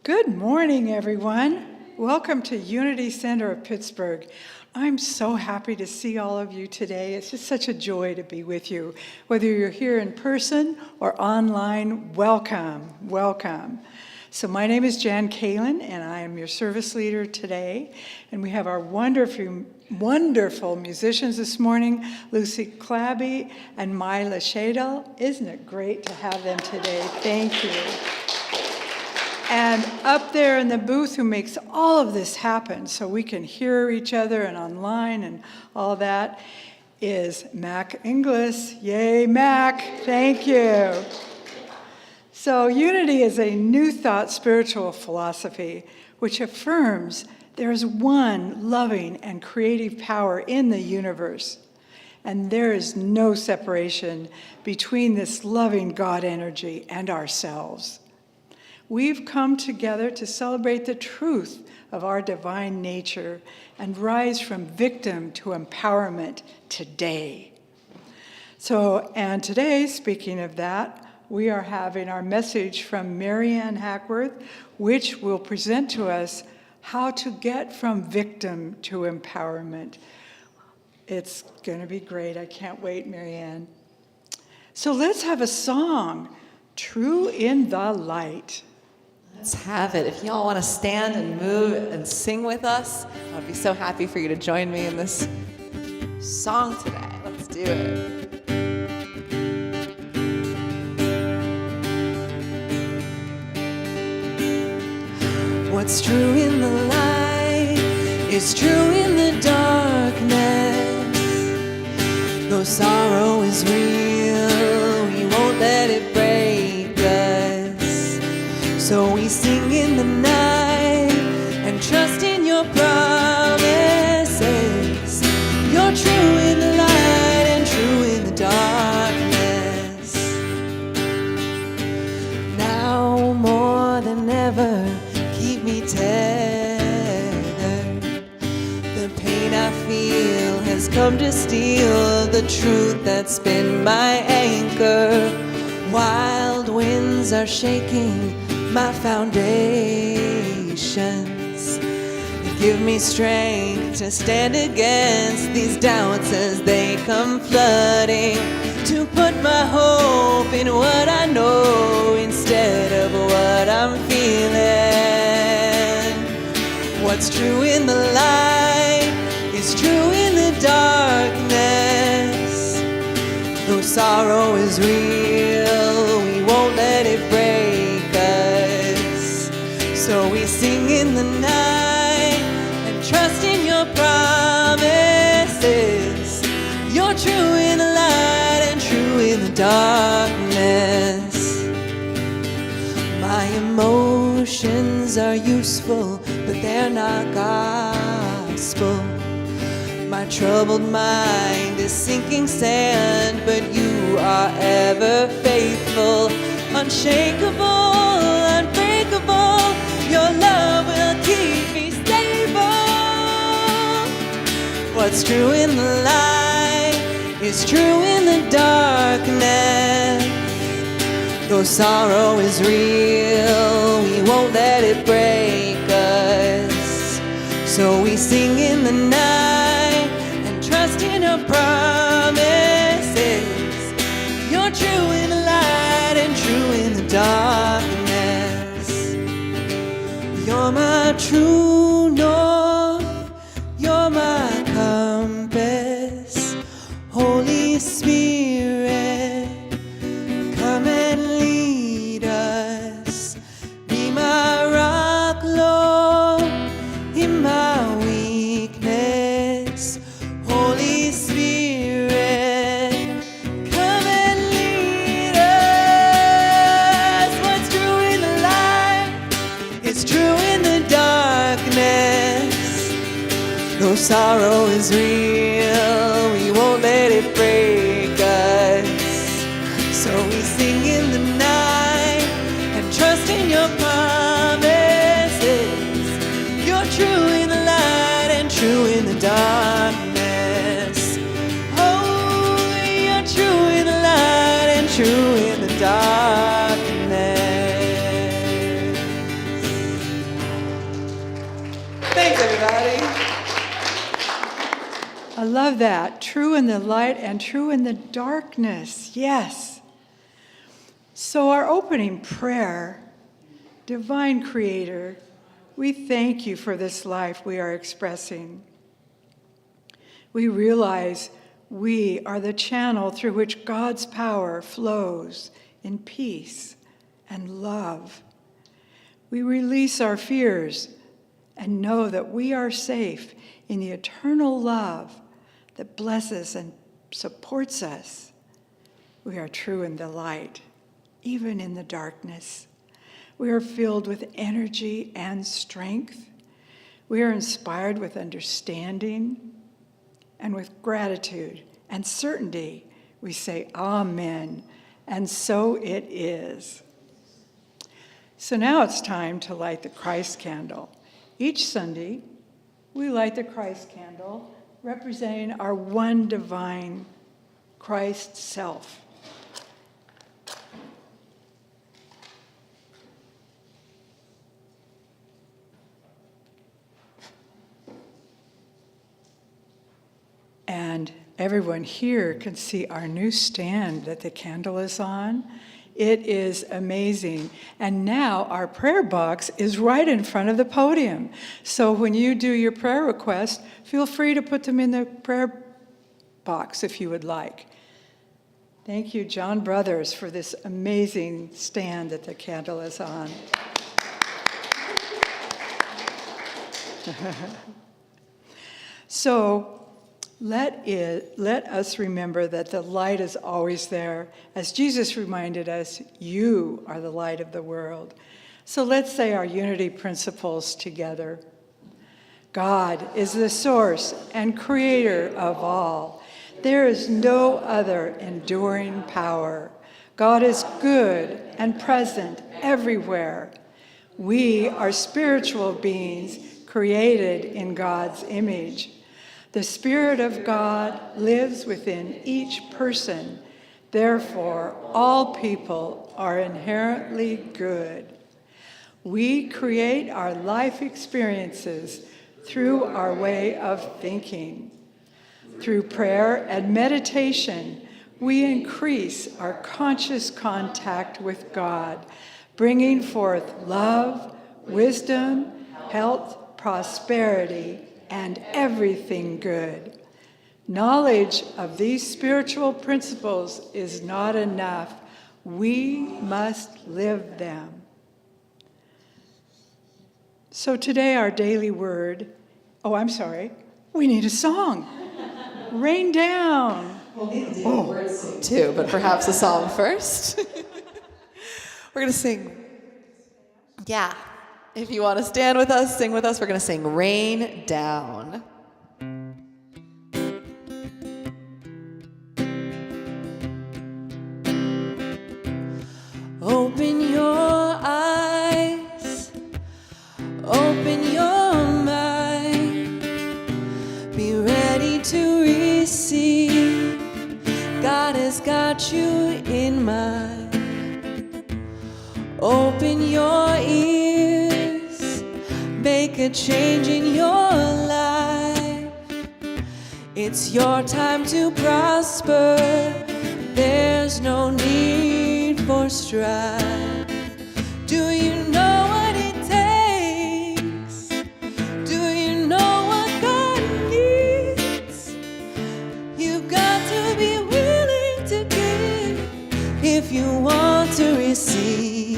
Good morning, everyone. Welcome to Unity Center of Pittsburgh. I'm so happy to see all of you today. It's just such a joy to be with you. Whether you're here in person or online, welcome, welcome. So my name is Kaylin, and I am your service leader today. And we have our wonderful musicians this morning, Lucy Clabby and Myla Shadle. Isn't it great to have them today? Thank you. And up there in the booth who makes all of this happen so we can hear each other and online and all that is Mac Inglis. Yay, Mac. Thank you. So Unity is a New Thought spiritual philosophy which affirms there is one loving and creative power in the universe. And there is no separation between this loving God energy and ourselves. We've come together to celebrate the truth of our divine nature and rise from victim to empowerment today. And today, speaking of that, we are having our message from Maryann Hackworth, which will present to us how to get from victim to empowerment. It's going to be great. I can't wait, Maryann. So let's have a song, True in the Light. Let's have it. If y'all want to stand and move and sing with us, I'd be so happy for you to join me in this song today. Let's do it. What's true in the light is true in the darkness. Though sorrow is real, we won't let it break us. So we sing in the night and trust in your promises. You're true in the light and true in the darkness. Now more than ever, keep me tethered. The pain I feel has come to steal the truth that's been my anchor. Wild winds are shaking my foundations. Give me strength to stand against these doubts as they come flooding, to put my hope in what I know instead of what I'm feeling. What's true in the light is true in the darkness. Though sorrow is real, we won't let it break us. So we sing in the night and trust in your promises. You're true in the light and true in the darkness. My emotions are useful, but they're not gospel. My troubled mind is sinking sand, but you are ever faithful, unshakable, unbreakable. Your love will keep me stable. What's true in the light is true in the darkness. Though sorrow is real, we won't let it break us. So we sing in the night and trust in your promises. You're true in the light and true in the darkness. You're my true north, you're my compass. Holy Spirit, come and lead us. Be my rock, Lord, in my weakness. Holy Spirit, come and lead us. What's true in the light is true in the darkness. Though sorrow is real, we won't let it break us. So we sing in the night and trust in your promises. You're true in the light and true in the darkness. Oh, you're true in the light and true in the darkness. I love that. True in the light and true in the darkness. Yes. So our opening prayer, Divine Creator, we thank you for this life we are expressing. We realize we are the channel through which God's power flows in peace and love. We release our fears and know that we are safe in the eternal love that blesses and supports us. We are true in the light, even in the darkness. We are filled with energy and strength. We are inspired with understanding and with gratitude and certainty. We say, Amen, and so it is. So now it's time to light the Christ candle. Each Sunday, we light the Christ candle, representing our one divine Christ self. And everyone here can see our new stand that the candle is on. It is amazing. And now our prayer box is right in front of the podium. So when you do your prayer request, feel free to put them in the prayer box if you would like. Thank you, John Brothers, for this amazing stand that the candle is on. So let us remember that the light is always there. As Jesus reminded us, you are the light of the world. So let's say our unity principles together. God is the source and creator of all. There is no other enduring power. God is good and present everywhere. We are spiritual beings created in God's image. The Spirit of God lives within each person. Therefore, all people are inherently good. We create our life experiences through our way of thinking. Through prayer and meditation, we increase our conscious contact with God, bringing forth love, wisdom, health, prosperity, and everything good. Knowledge of these spiritual principles is not enough. We must live them. So today our daily word, we need a song. Rain down. We'll need to do the words too, but perhaps a song first. We're going to sing. Yeah. If you want to stand with us, sing with us, we're going to sing Rain Down. Open your eyes, open your mind, be ready to receive. God has got you in mind. Open your ears, make a change in your life. It's your time to prosper. There's no need for strife. Do you know what it takes? Do you know what God needs? You've got to be willing to give if you want to receive.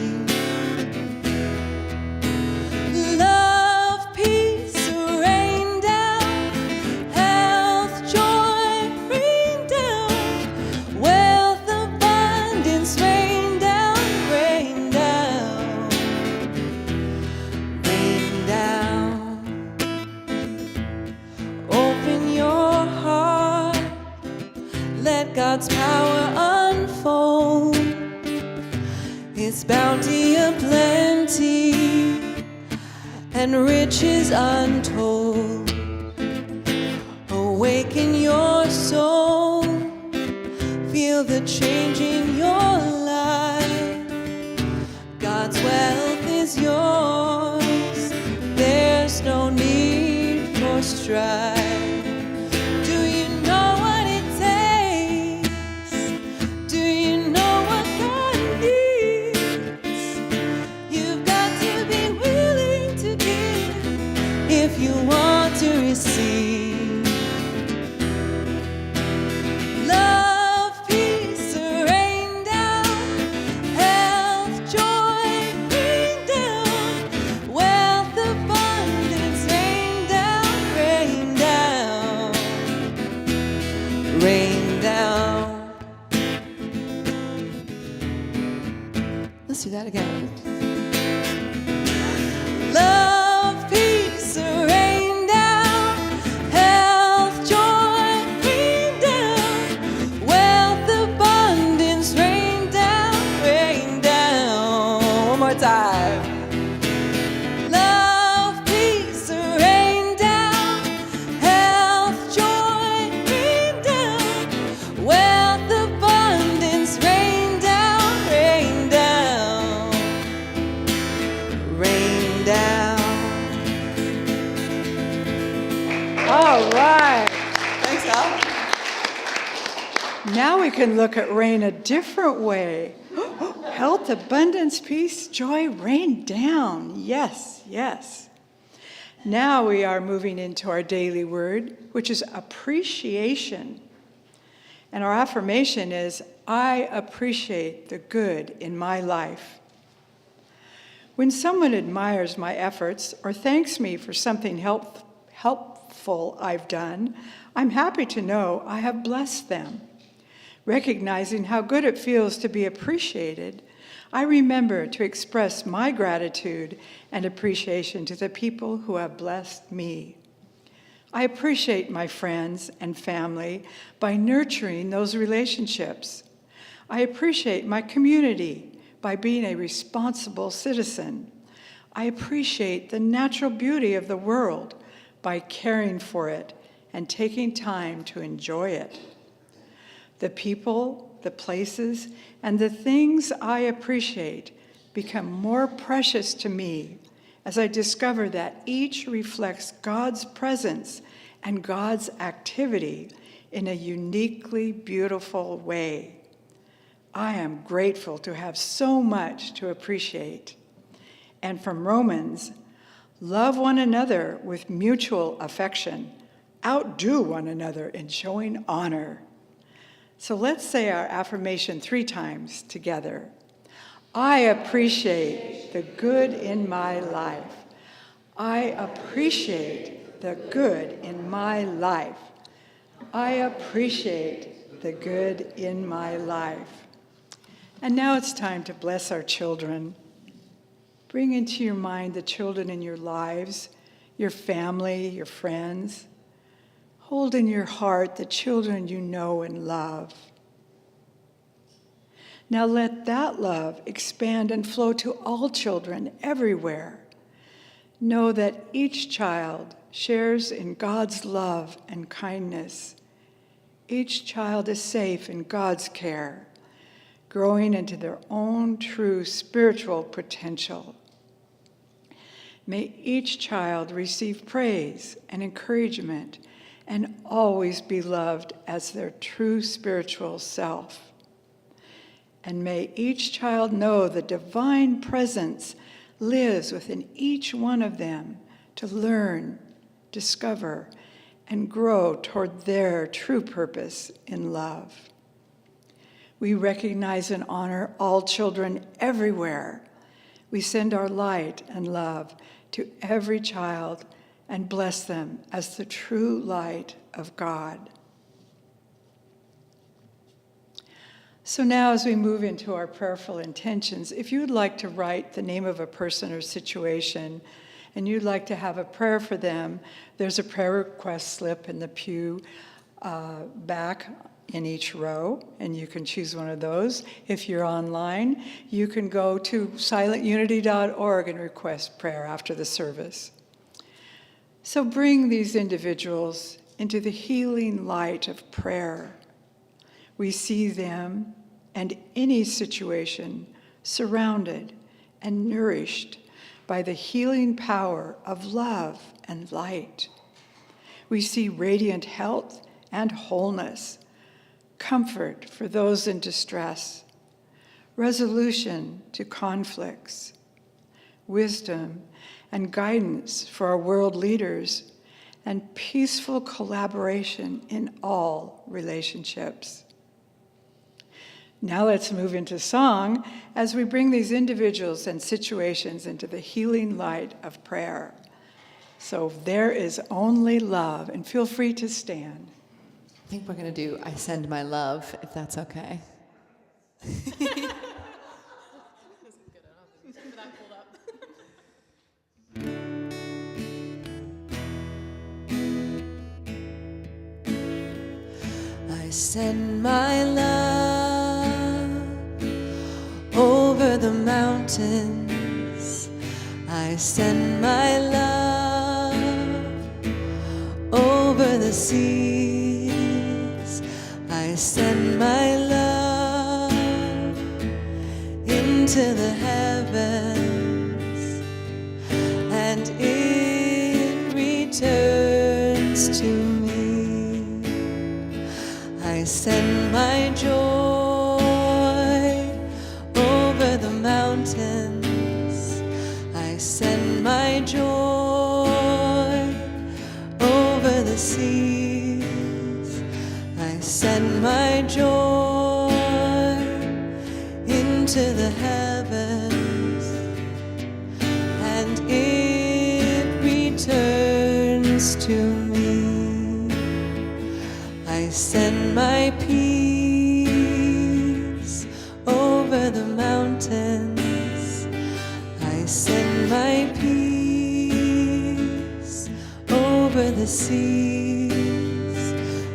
Love, peace, rain down. Health, joy, rain down. Wealth, abundance, rain down, rain down, rain down. Open your heart, let God's power unfold. His bounty aplenty and riches untold. Awaken your soul, feel the change in your life. God's wealth is yours, there's no need for strife. Do you rain down. Let's do that again. Love, peace, rain down. Health, joy, rain down. Wealth, abundance, rain down, rain down. One more time. Love, peace, rain down. Health, joy, rain down. Wealth, abundance, rain down, rain down, rain down. All right. Thanks, Al. Now we can look at rain a different way. Health, abundance, peace, joy, rain down. Yes, yes. Now we are moving into our daily word, which is appreciation. And our affirmation is, I appreciate the good in my life. When someone admires my efforts or thanks me for something helpful I've done, I'm happy to know I have blessed them. Recognizing how good it feels to be appreciated, I remember to express my gratitude and appreciation to the people who have blessed me. I appreciate my friends and family by nurturing those relationships. I appreciate my community by being a responsible citizen. I appreciate the natural beauty of the world by caring for it and taking time to enjoy it. The people, the places, and the things I appreciate become more precious to me as I discover that each reflects God's presence and God's activity in a uniquely beautiful way. I am grateful to have so much to appreciate. And from Romans, love one another with mutual affection, outdo one another in showing honor. So let's say our affirmation 3 times together. I appreciate the good in my life. I appreciate the good in my life. I appreciate the good in my life. And now it's time to bless our children. Bring into your mind the children in your lives, your family, your friends. Hold in your heart the children you know and love. Now let that love expand and flow to all children everywhere. Know that each child shares in God's love and kindness. Each child is safe in God's care, growing into their own true spiritual potential. May each child receive praise and encouragement and always be loved as their true spiritual self. And may each child know the divine presence lives within each one of them to learn, discover, and grow toward their true purpose in love. We recognize and honor all children everywhere. We send our light and love to every child and bless them as the true light of God. So now as we move into our prayerful intentions, if you would like to write the name of a person or situation and you'd like to have a prayer for them, there's a prayer request slip in the pew back in each row, and you can choose one of those. If you're online, you can go to silentunity.org and request prayer after the service. So bring these individuals into the healing light of prayer. We see them and any situation surrounded and nourished by the healing power of love and light. We see radiant health and wholeness, comfort for those in distress, resolution to conflicts, wisdom and guidance for our world leaders, and peaceful collaboration in all relationships. Now let's move into song as we bring these individuals and situations into the healing light of prayer. So there is only love, and feel free to stand. think we're going to do I Send My Love, if that's okay. I send my love over the mountains. I send my love over the seas. I send my love into the heavens, and it returns to me. I send my joy over the mountains. I send my joy over the seas. I send my joy into the heavens, and it returns to me. I send my peace over the mountains. I send my peace over the seas.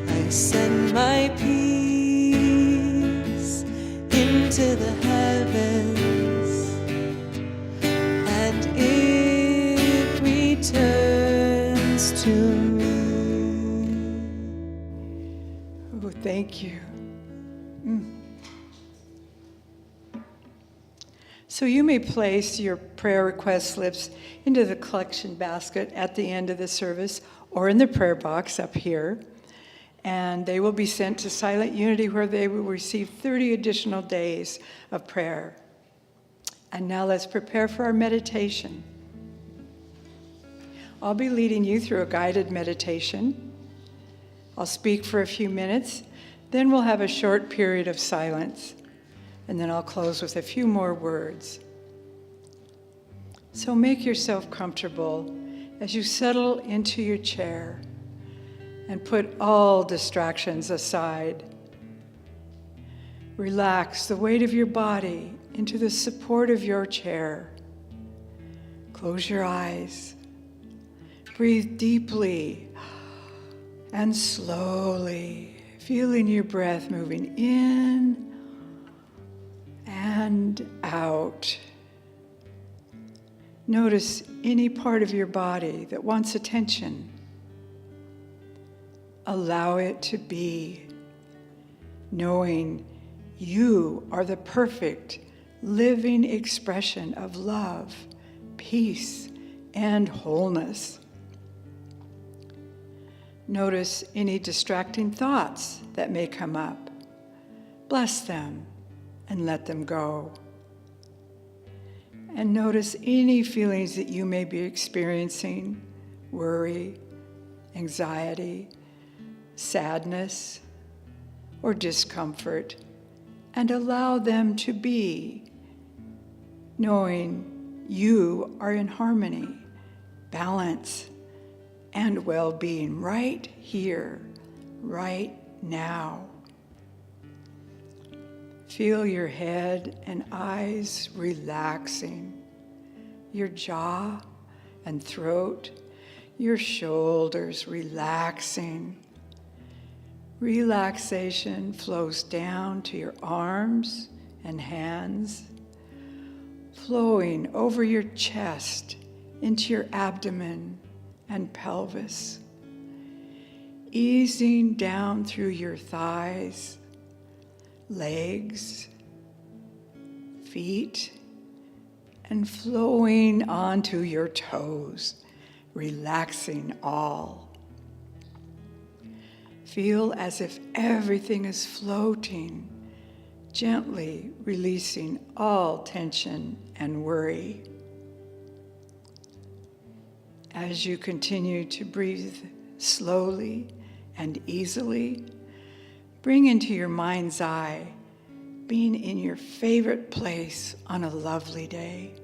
I send my peace into the heavens, and it returns to me. Oh, thank you. So you may place your prayer request slips into the collection basket at the end of the service or in the prayer box up here, and they will be sent to Silent Unity, where they will receive 30 additional days of prayer. And now let's prepare for our meditation. I'll be leading you through a guided meditation. I'll speak for a few minutes, then we'll have a short period of silence, and then I'll close with a few more words. So make yourself comfortable as you settle into your chair and put all distractions aside. Relax the weight of your body into the support of your chair. Close your eyes. Breathe deeply and slowly, feeling your breath moving in and out. Notice any part of your body that wants attention. Allow it to be, knowing you are the perfect living expression of love, peace, and wholeness. Notice any distracting thoughts that may come up. Bless them and let them go. And notice any feelings that you may be experiencing: worry, anxiety, sadness, or discomfort, and allow them to be, knowing you are in harmony, balance, and well-being right here, right now. Feel your head and eyes relaxing, your jaw and throat, your shoulders relaxing. Relaxation flows down to your arms and hands, flowing over your chest into your abdomen and pelvis, easing down through your thighs, legs, feet, and flowing onto your toes, relaxing all. Feel as if everything is floating, gently releasing all tension and worry. As you continue to breathe slowly and easily, bring into your mind's eye being in your favorite place on a lovely day.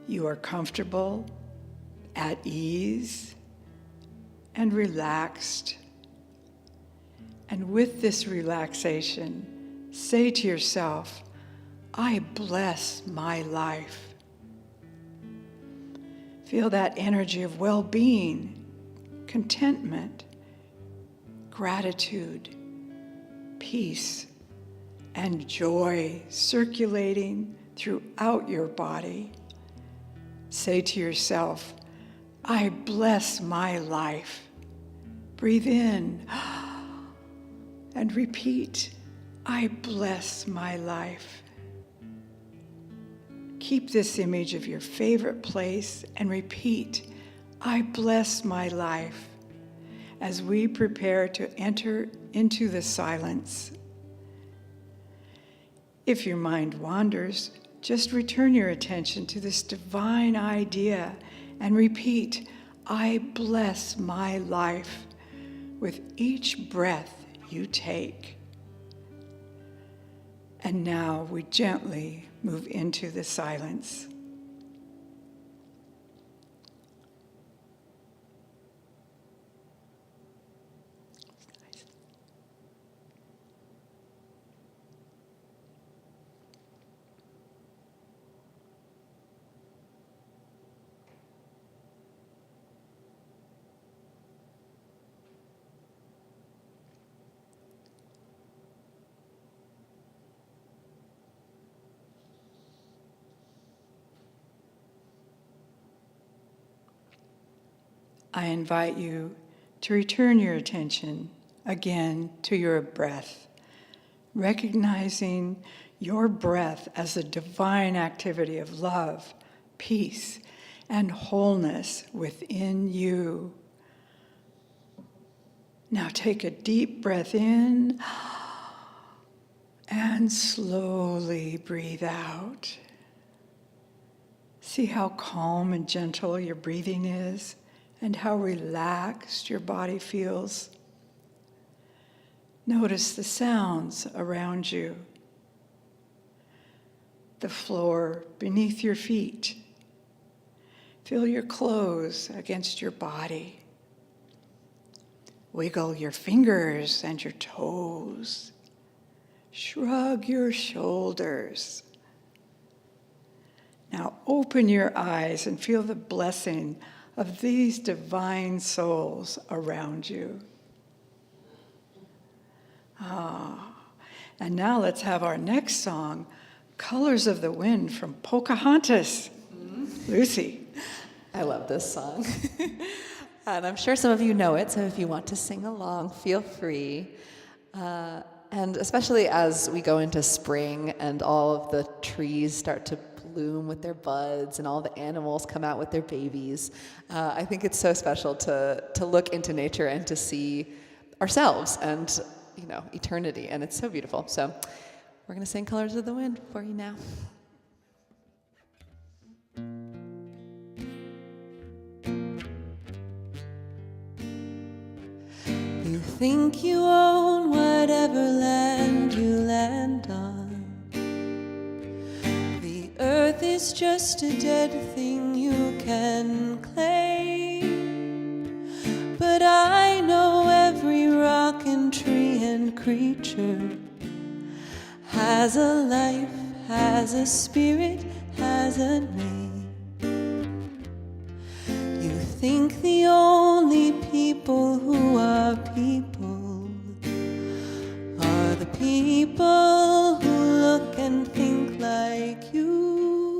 You are comfortable, at ease, and relaxed. And with this relaxation, say to yourself, I bless my life. Feel that energy of well-being, contentment, gratitude, peace, and joy circulating throughout your body. Say to yourself, I bless my life. Breathe in and repeat, I bless my life. Keep this image of your favorite place and repeat, I bless my life, as we prepare to enter into the silence. If your mind wanders, just return your attention to this divine idea and repeat, I bless my life, with each breath you take. And now we gently move into the silence. I invite you to return your attention again to your breath, recognizing your breath as a divine activity of love, peace, and wholeness within you. Now take a deep breath in and slowly breathe out. See how calm and gentle your breathing is, and how relaxed your body feels. Notice the sounds around you, the floor beneath your feet. Feel your clothes against your body. Wiggle your fingers and your toes. Shrug your shoulders. Now open your eyes and feel the blessing of these divine souls around you. And now let's have our next song, Colors of the Wind from Pocahontas. Lucy. I love this song. And I'm sure some of you know it, so if you want to sing along, feel free. And especially as we go into spring and all of the trees start to bloom with their buds and all the animals come out with their babies, I think it's so special to look into nature and to see ourselves and, eternity, and it's so beautiful. So we're going to sing Colors of the Wind for you now. You think you own whatever land you land on. The earth is just a dead thing you can claim. But I know every rock and tree and creature has a life, has a spirit, has a name. You think the only people who are people are the people who look and think like you.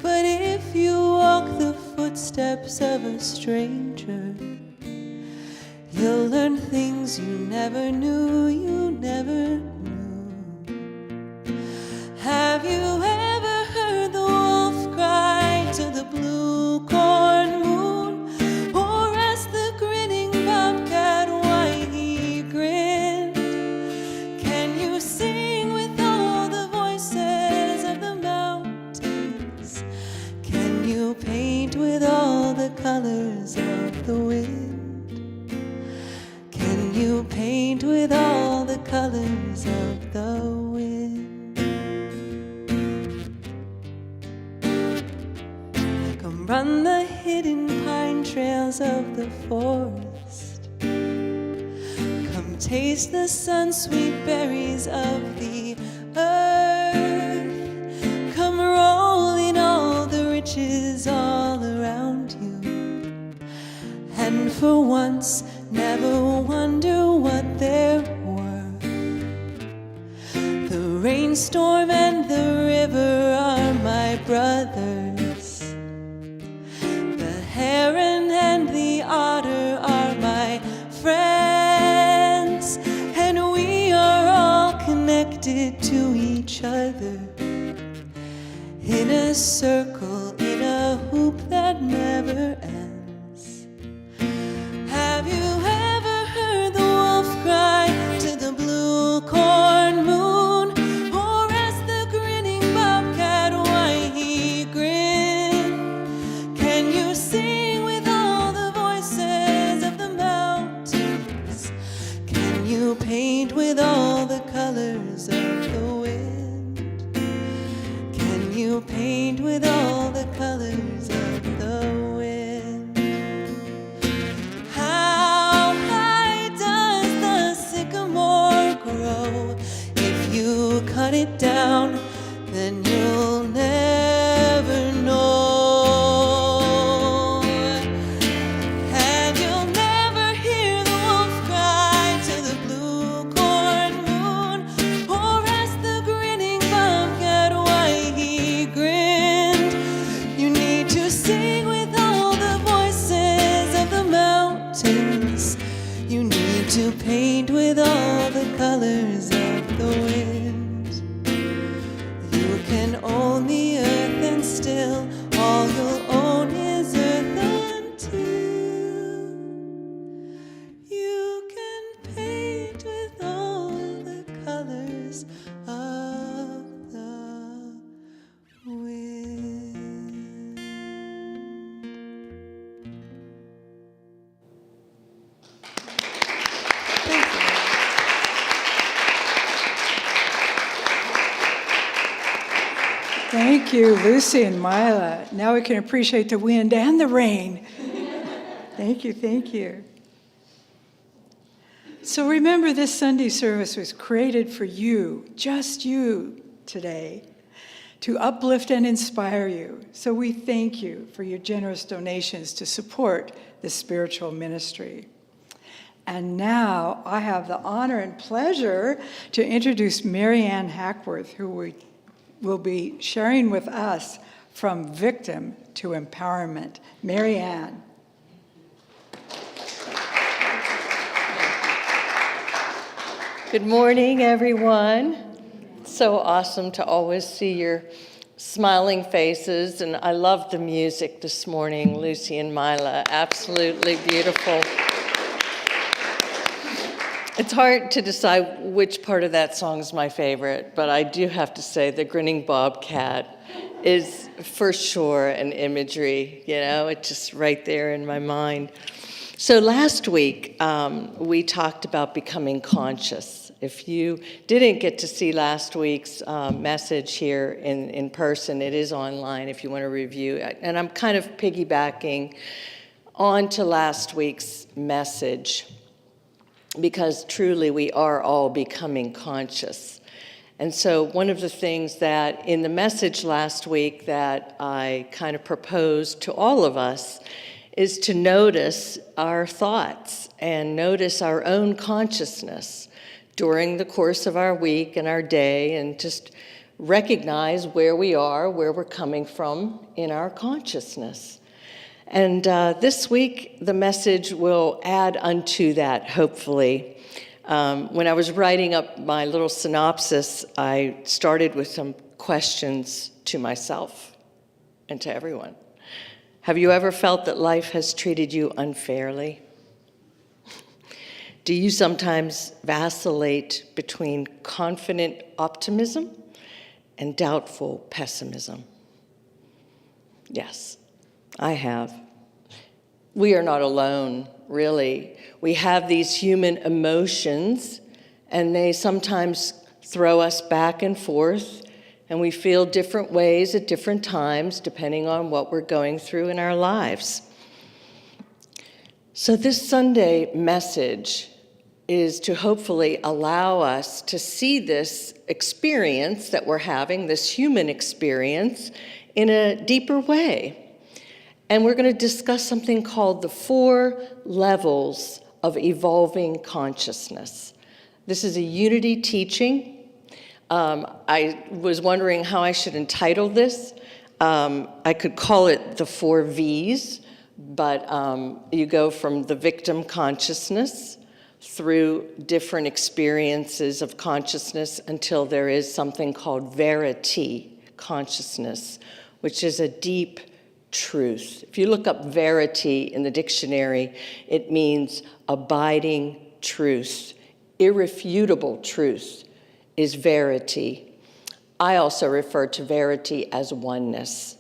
But if you walk the footsteps of a stranger, you'll learn things you never knew, Have you ever heard the wolf cry to the blue corn moon? Or ask the grinning bobcat why he grinned? Can you sing with all the voices of the mountains? Can you paint with all the colors of the wind? Can you paint with all the colors of the wind? Come run the hill hidden pine trails of the forest. Come taste the sun-sweet berries of the earth. Come roll in all the riches all around you. And for once, never wonder what they're worth. The rainstorm and the river are my brothers. The heron and the otter are my friends. And we are all connected to each other in a circle, in a hoop that never ends. Have you ever heard the wolf cry to the blue corn moon? Or ask the grinning bobcat why he grinned? Can you sing with all the voices of the mountains? Can you paint with all the colors of the wind? Can you paint with all the colors of the wind? How high does the sycamore grow? If you cut it down, then you'll never know. And you'll never hear the wolf cry to the blue corn moon, or ask the grinning bobcat why he grinned. You need to sing with all the voices of the mountains. You need to paint with all the colors of the wind. You can own the earth and still all you'll own is earth until you can paint with all the colors of the wind. Thank you. Thank you, Lucy and Mila. Now we can appreciate the wind and the rain. Thank you, thank you. So remember, this Sunday service was created for you, just you today, to uplift and inspire you. So we thank you for your generous donations to support this spiritual ministry. And now I have the honor and pleasure to introduce Maryann Hackworth, who will be sharing with us From Victim to Empowerment. Maryann. Good morning, everyone. So awesome to always see your smiling faces, and I love the music this morning, Lucy and Mila. Absolutely beautiful. It's hard to decide which part of that song is my favorite, but I do have to say the grinning bobcat is for sure an imagery, it's just right there in my mind. So last week, we talked about becoming conscious. If you didn't get to see last week's message here in person, it is online if you want to review it. And I'm kind of piggybacking on to last week's message, because truly we are all becoming conscious. And so one of the things that in the message last week that I kind of proposed to all of us is to notice our thoughts and notice our own consciousness during the course of our week and our day, and just recognize where we are, where we're coming from in our consciousness. And this week, the message will add unto that, hopefully. When I was writing up my little synopsis, I started with some questions to myself and to everyone. Have you ever felt that life has treated you unfairly? Do you sometimes vacillate between confident optimism and doubtful pessimism? Yes, I have. We are not alone, really. We have these human emotions, and they sometimes throw us back and forth, and we feel different ways at different times depending on what we're going through in our lives. So this Sunday message is to hopefully allow us to see this experience that we're having, this human experience, in a deeper way. And we're going to discuss something called the 4 levels of evolving consciousness. This is a unity teaching. I was wondering how I should entitle this. I could call it the 4 V's, but you go from the victim consciousness through different experiences of consciousness until there is something called verity consciousness, which is a deep truth. If you look up verity in the dictionary, it means abiding truth. Irrefutable truth is verity. I also refer to verity as oneness.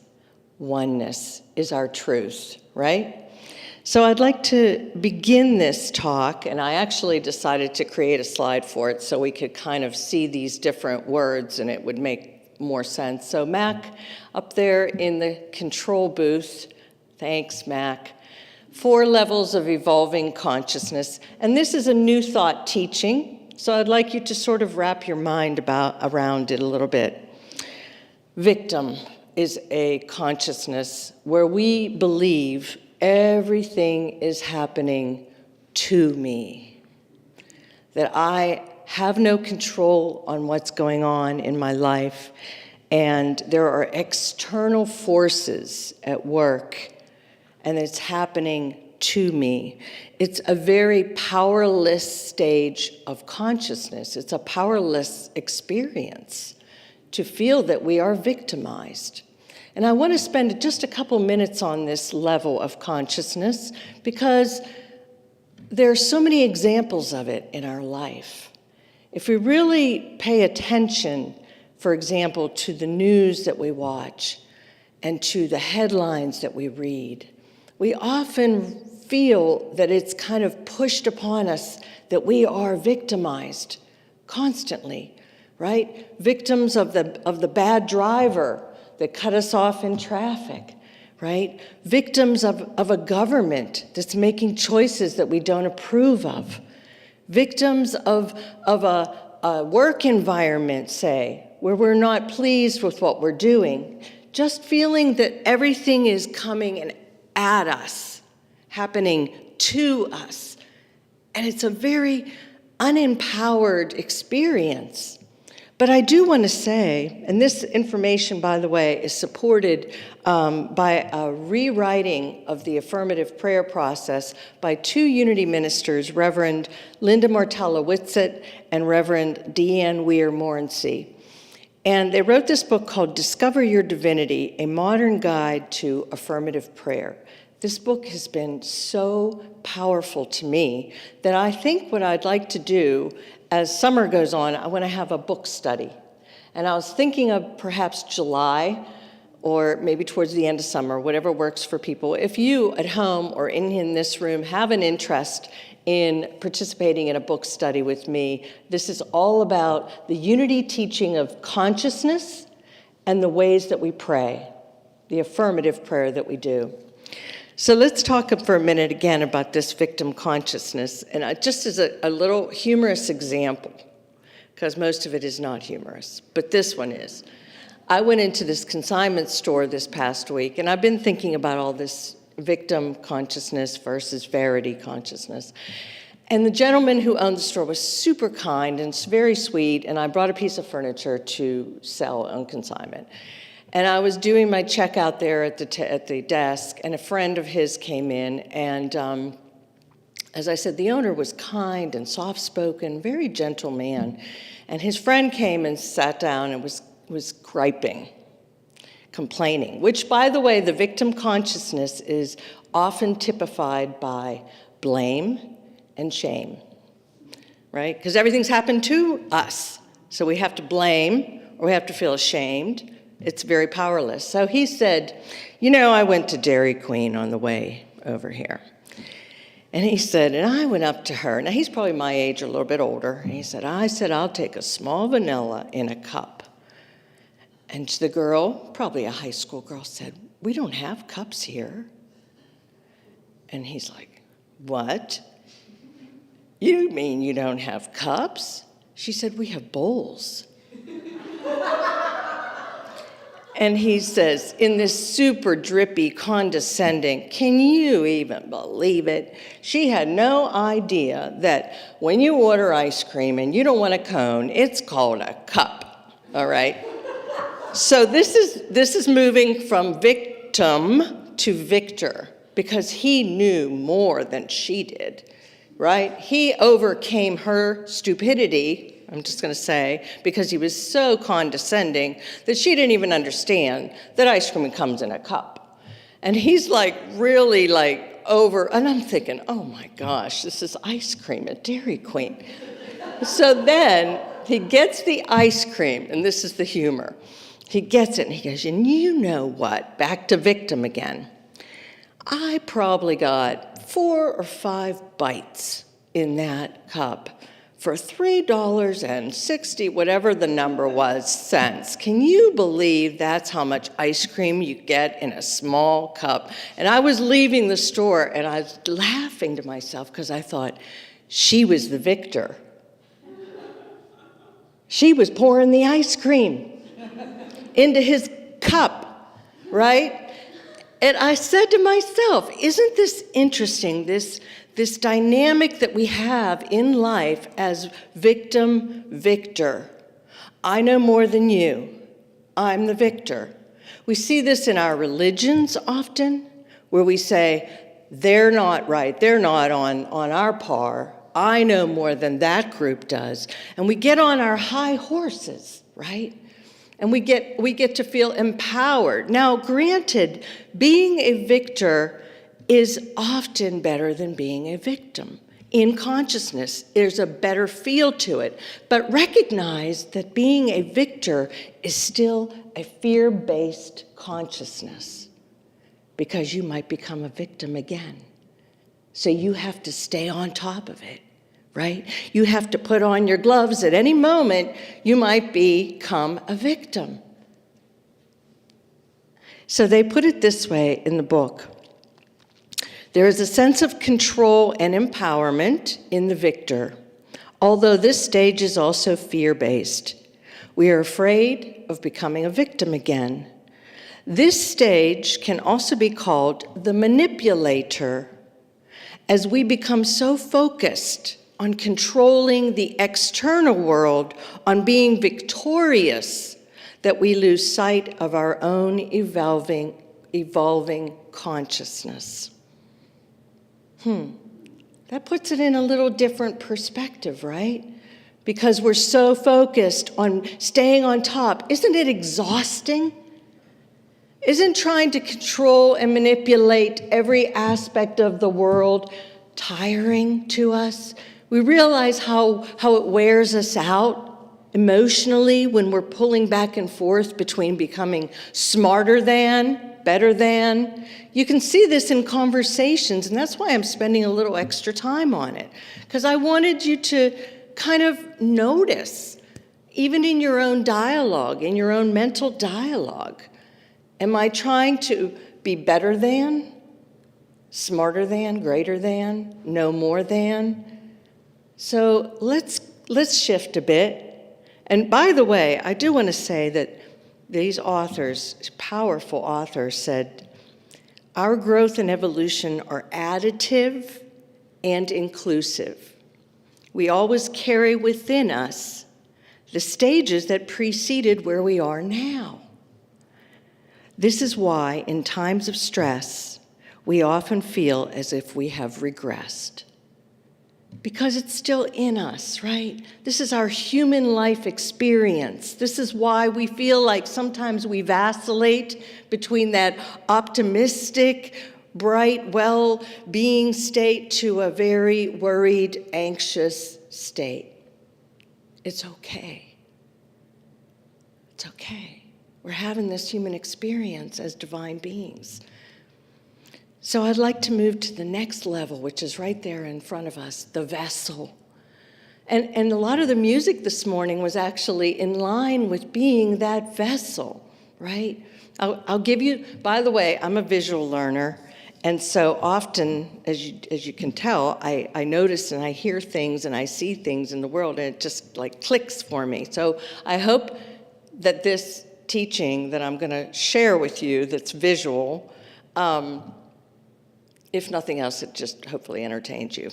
Oneness is our truth, right? So I'd like to begin this talk, and I actually decided to create a slide for it so we could kind of see these different words and it would make more sense. So Mac, up there in the control booth, thanks Mac, 4 levels of evolving consciousness. And this is a new thought teaching, so I'd like you to sort of wrap your mind around it a little bit. Victim is a consciousness where we believe everything is happening to me, that I have no control on what's going on in my life, and there are external forces at work, and it's happening to me. It's a very powerless stage of consciousness. It's a powerless experience to feel that we are victimized. And I want to spend just a couple minutes on this level of consciousness because there are so many examples of it in our life. If we really pay attention, for example, to the news that we watch and to the headlines that we read, we often feel that it's kind of pushed upon us that we are victimized constantly, right? Victims of the bad driver that cut us off in traffic, right? Victims of a government that's making choices that we don't approve of. Victims of a work environment, say, where we're not pleased with what we're doing. Just feeling that everything is coming at us, happening to us. And it's a very unempowered experience. But I do want to say, and this information, by the way, is supported by a rewriting of the affirmative prayer process by 2 Unity ministers, Reverend Linda Martella-Whitsett and Reverend Deanne Weir-Morency. And they wrote this book called Discover Your Divinity, A Modern Guide to Affirmative Prayer. This book has been so powerful to me that I think what I'd like to do as summer goes on, I want to have a book study. And I was thinking of perhaps July or maybe towards the end of summer, whatever works for people. If you at home or in this room have an interest in participating in a book study with me, this is all about the unity teaching of consciousness and the ways that we pray, the affirmative prayer that we do. So let's talk for a minute again about this victim consciousness, and just as a little humorous example, because most of it is not humorous, but this one is. I went into this consignment store this past week, and I've been thinking about all this victim consciousness versus verity consciousness. And the gentleman who owned the store was super kind and very sweet, and I brought a piece of furniture to sell on consignment. And I was doing my checkout there at the desk, and a friend of his came in, and as I said, the owner was kind and soft-spoken, very gentle man. And his friend came and sat down and was griping, complaining, which, by the way, the victim consciousness is often typified by blame and shame, right? Because everything's happened to us. So we have to blame or we have to feel ashamed. It's very powerless. So he said, I went to Dairy Queen on the way over here. And he said, and I went up to her. Now, he's probably my age or a little bit older. And he said, I'll take a small vanilla in a cup. And the girl, probably a high school girl, said, "We don't have cups here." And he's like, "What? You mean you don't have cups?" She said, "We have bowls." And he says, in this super drippy, condescending, "Can you even believe it?" She had no idea that when you order ice cream and you don't want a cone, it's called a cup, all right? So this is moving from victim to victor, because he knew more than she did, right? He overcame her stupidity, I'm just going to say, because he was so condescending that she didn't even understand that ice cream comes in a cup. And he's like really like over, and I'm thinking, oh my gosh, this is ice cream at Dairy Queen. So then he gets the ice cream, and this is the humor. He gets it and he goes, "And you know what?" Back to victim again. "I probably got 4 or 5 bites in that cup for $3.60, whatever the number was, cents. Can you believe that's how much ice cream you get in a small cup?" And I was leaving the store and I was laughing to myself because I thought, she was the victor. She was pouring the ice cream into his cup, right? And I said to myself, isn't this interesting, this dynamic that we have in life as victim, victor? I know more than you. I'm the victor. We see this in our religions often, where we say, they're not right, they're not on our par. I know more than that group does. And we get on our high horses, right? And we get to feel empowered. Now, granted, being a victor is often better than being a victim. In consciousness, there's a better feel to it. But recognize that being a victor is still a fear-based consciousness, because you might become a victim again. So you have to stay on top of it, right? You have to put on your gloves. At any moment, you might become a victim. So they put it this way in the book. There is a sense of control and empowerment in the victor, although this stage is also fear-based. We are afraid of becoming a victim again. This stage can also be called the manipulator, as we become so focused on controlling the external world, on being victorious, that we lose sight of our own evolving consciousness. That puts it in a little different perspective, right? Because we're so focused on staying on top. Isn't it exhausting? Isn't trying to control and manipulate every aspect of the world tiring to us? We realize how it wears us out emotionally when we're pulling back and forth between becoming smarter than, better than. You can see this in conversations, and that's why I'm spending a little extra time on it, because I wanted you to kind of notice, even in your own dialogue, in your own mental dialogue, am I trying to be better than, smarter than, greater than, know more than? So let's shift a bit. And by the way, I do want to say that these authors, powerful authors, said, our growth and evolution are additive and inclusive. We always carry within us the stages that preceded where we are now. This is why, in times of stress, we often feel as if we have regressed. Because it's still in us, right? This is our human life experience. This is why we feel like sometimes we vacillate between that optimistic, bright, well-being state to a very worried, anxious state. It's okay. It's okay. We're having this human experience as divine beings. So I'd like to move to the next level, which is right there in front of us, the vessel. And a lot of the music this morning was actually in line with being that vessel, right? I'll give you, by the way, I'm a visual learner, and so often, as you can tell, I notice and I hear things and I see things in the world, and it just like clicks for me. So I hope that this teaching that I'm going to share with you that's visual, if nothing else, it just hopefully entertains you.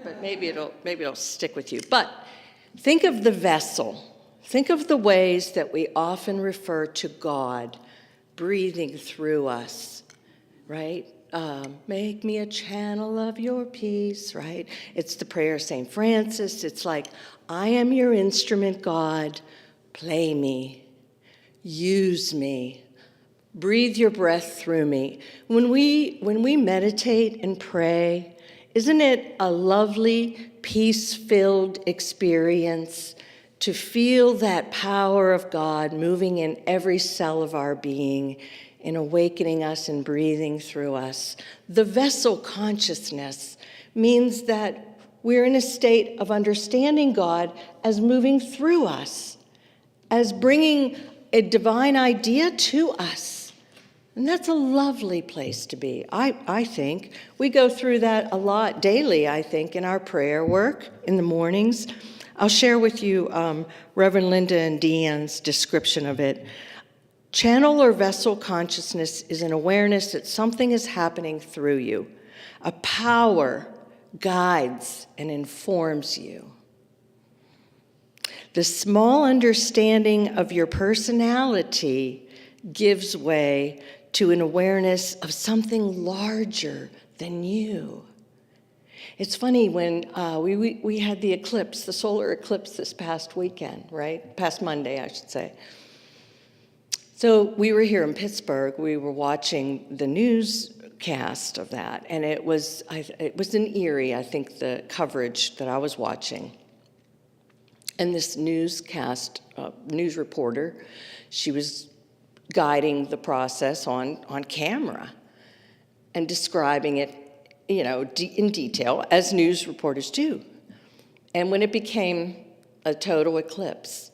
But maybe it'll stick with you. But think of the vessel. Think of the ways that we often refer to God breathing through us, right? Make me a channel of your peace, right? It's the prayer of St. Francis. It's like, I am your instrument, God. Play me. Use me. Breathe your breath through me. When we meditate and pray, isn't it a lovely, peace-filled experience to feel that power of God moving in every cell of our being and awakening us and breathing through us? The vessel consciousness means that we're in a state of understanding God as moving through us, as bringing a divine idea to us. And that's a lovely place to be, I think. We go through that a lot daily, I think, in our prayer work in the mornings. I'll share with you Reverend Linda and Deanne's description of it. Channel or vessel consciousness is an awareness that something is happening through you. A power guides and informs you. The small understanding of your personality gives way to an awareness of something larger than you. It's funny, when we had the eclipse, the solar eclipse this past weekend, right? Past Monday, I should say. So we were here in Pittsburgh. We were watching the newscast of that, and it was in Erie, I think, the coverage that I was watching. And this newscast, news reporter, she was guiding the process on camera and describing it, in detail, as news reporters do. And when it became a total eclipse,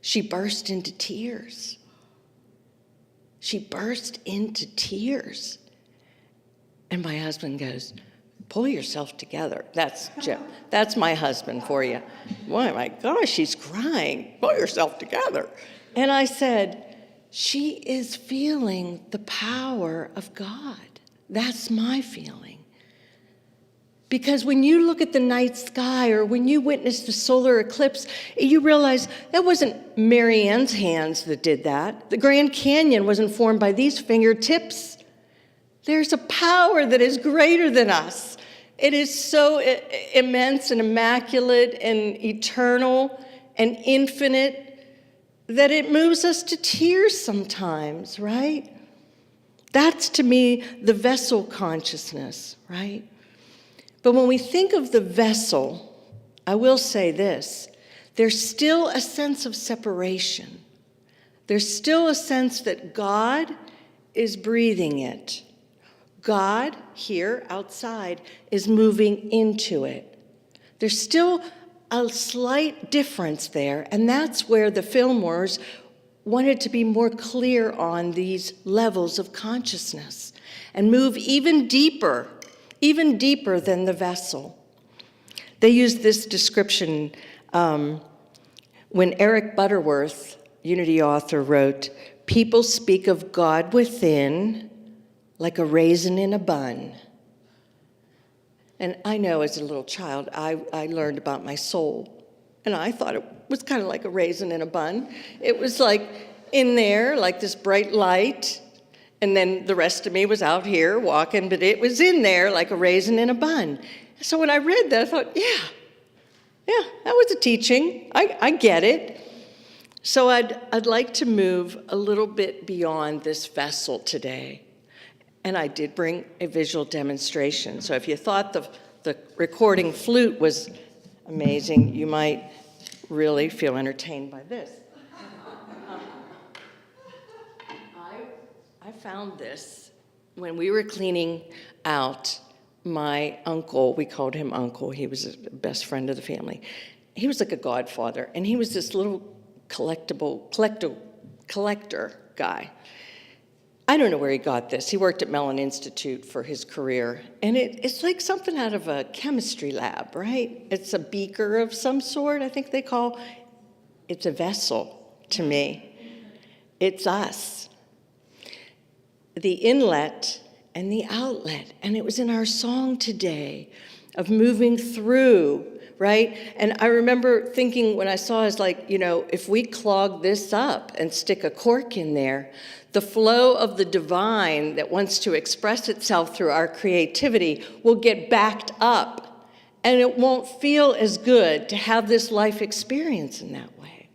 she burst into tears. She burst into tears. And my husband goes, pull yourself together. That's Jim. That's my husband for you. Oh my gosh, she's crying. Pull yourself together. And I said, she is feeling the power of God. That's my feeling. Because when you look at the night sky, or when you witness the solar eclipse, you realize that wasn't Maryann's hands that did that. The Grand Canyon wasn't formed by these fingertips. There's a power that is greater than us. It is so immense and immaculate and eternal and infinite that it moves us to tears sometimes, right? That's, to me, the vessel consciousness, right? But when we think of the vessel, I will say this, there's still a sense of separation. There's still a sense that God is breathing it. God, here, outside, is moving into it. There's still a slight difference there, and that's where the filmers wanted to be more clear on these levels of consciousness and move even deeper than the vessel. They used this description when Eric Butterworth, Unity author, wrote, "People speak of God within like a raisin in a bun." And I know as a little child, I learned about my soul, and I thought it was kind of like a raisin in a bun. It was like in there, like this bright light, and then the rest of me was out here walking, but it was in there like a raisin in a bun. So when I read that, I thought, yeah, that was a teaching. I get it. So I'd like to move a little bit beyond this vessel today. And I did bring a visual demonstration. So if you thought the recording flute was amazing, you might really feel entertained by this. I found this when we were cleaning out my uncle, we called him Uncle, he was a best friend of the family. He was like a godfather, and he was this little collector guy. I don't know where he got this. He worked at Mellon Institute for his career, and it's like something out of a chemistry lab, right? It's a beaker of some sort, I think they call. It's a vessel to me. It's us. The inlet and the outlet, and it was in our song today of moving through, right? And I remember thinking when I saw it, like, if we clog this up and stick a cork in there, the flow of the divine that wants to express itself through our creativity will get backed up, and it won't feel as good to have this life experience in that way.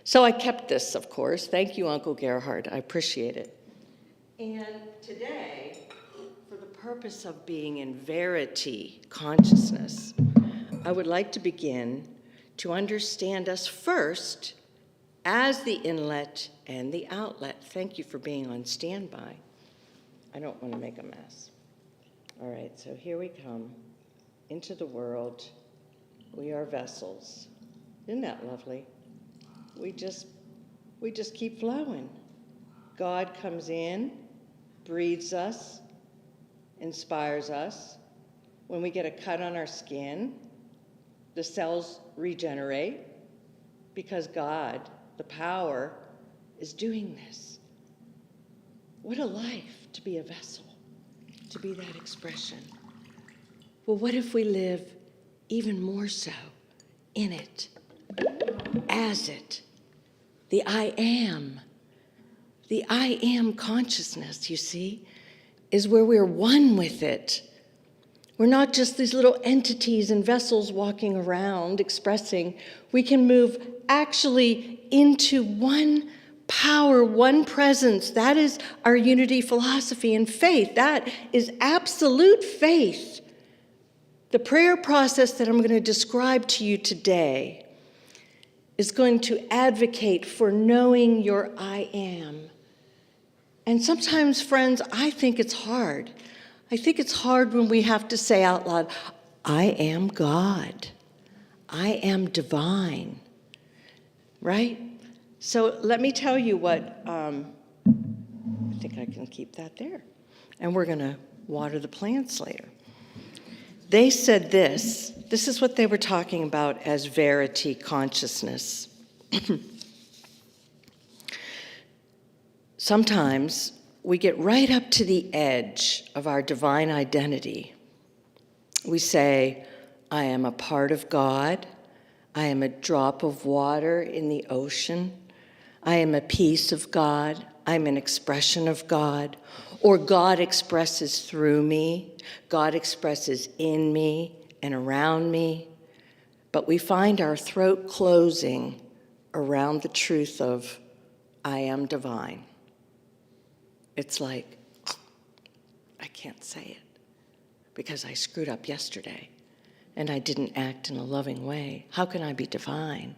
So I kept this, of course. Thank you, Uncle Gerhard. I appreciate it. And today, for the purpose of being in verity consciousness, I would like to begin to understand us first as the inlet and the outlet. Thank you for being on standby. I don't want to make a mess. All right, so here we come into the world. We are vessels. Isn't that lovely? We just keep flowing. God comes in, breathes us, inspires us. When we get a cut on our skin, the cells regenerate because God, the power, is doing this. What a life to be a vessel, to be that expression. Well, what if we live even more so in it, as it, the I am. The I am consciousness, you see, is where we're one with it. We're not just these little entities and vessels walking around expressing. We can move actually into one power, one presence. That is our unity philosophy and faith. That is absolute faith. The prayer process that I'm going to describe to you today is going to advocate for knowing your I am. And sometimes, friends, I think it's hard. I think it's hard when we have to say out loud, I am God. I am divine. Right? So let me tell you what, I think I can keep that there. And we're going to water the plants later. They said this is what they were talking about as verity consciousness. Sometimes we get right up to the edge of our divine identity. We say, I am a part of God. I am a drop of water in the ocean. I am a piece of God. I'm an expression of God. Or God expresses through me. God expresses in me and around me. But we find our throat closing around the truth of, I am divine. It's like, I can't say it because I screwed up yesterday and I didn't act in a loving way. How can I be divine?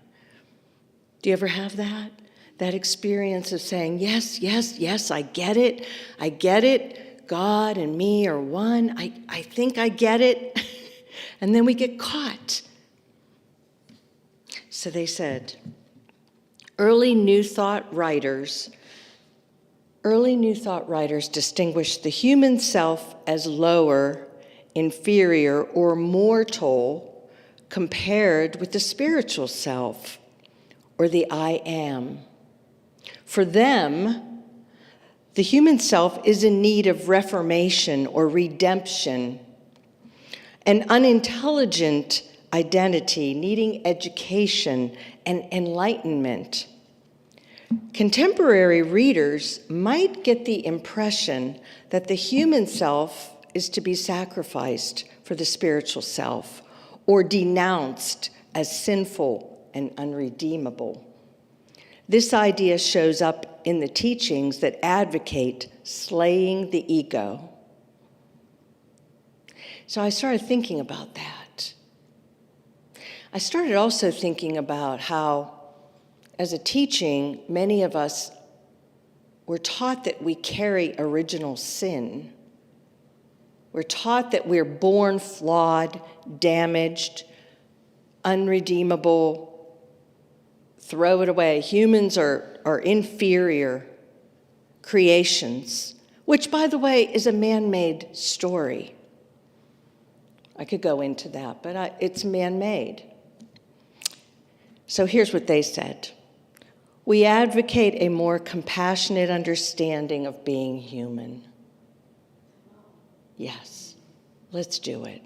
Do you ever have that? That experience of saying, yes, yes, yes, I get it. I get it. God and me are one. I think I get it. And then we get caught. So they said, early New Thought writers distinguished the human self as lower, inferior, or mortal compared with the spiritual self, or the I am. For them, the human self is in need of reformation or redemption, an unintelligent identity needing education and enlightenment. Contemporary readers might get the impression that the human self is to be sacrificed for the spiritual self or denounced as sinful and unredeemable. This idea shows up in the teachings that advocate slaying the ego. So I started thinking about that. I started also thinking about how, as a teaching, many of us were taught that we carry original sin. We're taught that we're born flawed, damaged, unredeemable. Throw it away. Humans are inferior creations, which, by the way, is a man-made story. I could go into that, but it's man-made. So here's what they said. We advocate a more compassionate understanding of being human. Yes, let's do it.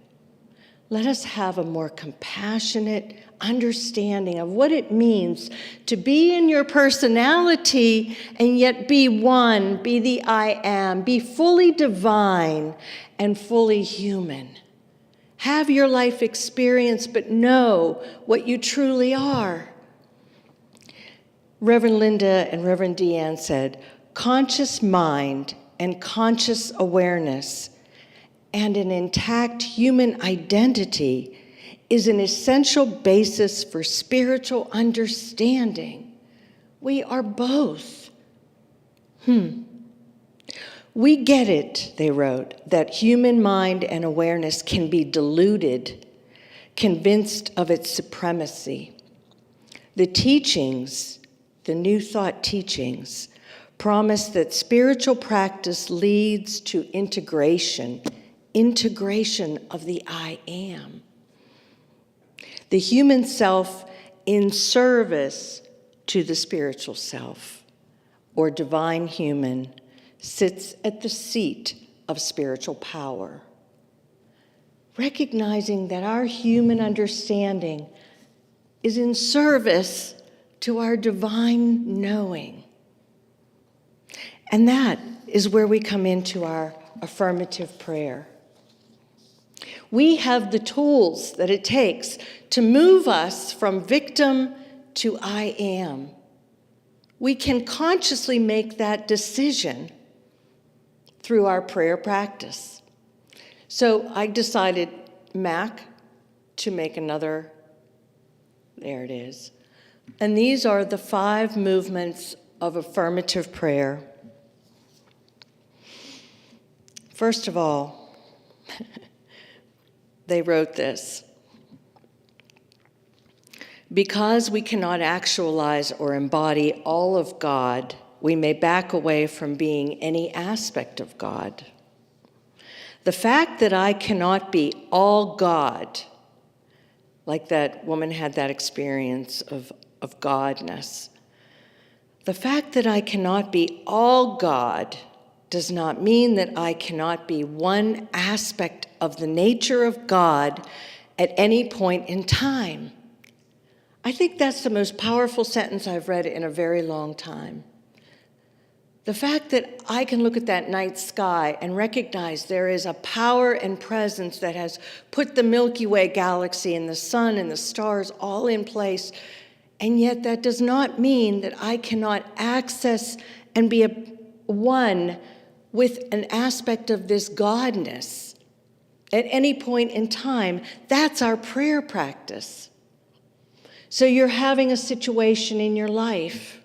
Let us have a more compassionate understanding of what it means to be in your personality and yet be one, be the I am, be fully divine and fully human. Have your life experience, but know what you truly are. Reverend Linda and Reverend Deanne said, conscious mind and conscious awareness and an intact human identity is an essential basis for spiritual understanding. We are both. We get it, they wrote, that human mind and awareness can be deluded, convinced of its supremacy. The teachings, the New Thought teachings, promise that spiritual practice leads to integration of the I am. The human self in service to the spiritual self, or divine human, sits at the seat of spiritual power. Recognizing that our human understanding is in service to our divine knowing. And that is where we come into our affirmative prayer. We have the tools that it takes to move us from victim to I am. We can consciously make that decision through our prayer practice. So I decided, Mac, to make another, there it is. And these are the 5 movements of affirmative prayer. First of all, they wrote this. Because we cannot actualize or embody all of God, we may back away from being any aspect of God. The fact that I cannot be all God, like that woman had that experience of Godness, the fact that I cannot be all God does not mean that I cannot be one aspect of the nature of God at any point in time. I think that's the most powerful sentence I've read in a very long time. The fact that I can look at that night sky and recognize there is a power and presence that has put the Milky Way galaxy and the sun and the stars all in place, and yet that does not mean that I cannot access and be one with an aspect of this godness at any point in time. That's our prayer practice. So you're having a situation in your life.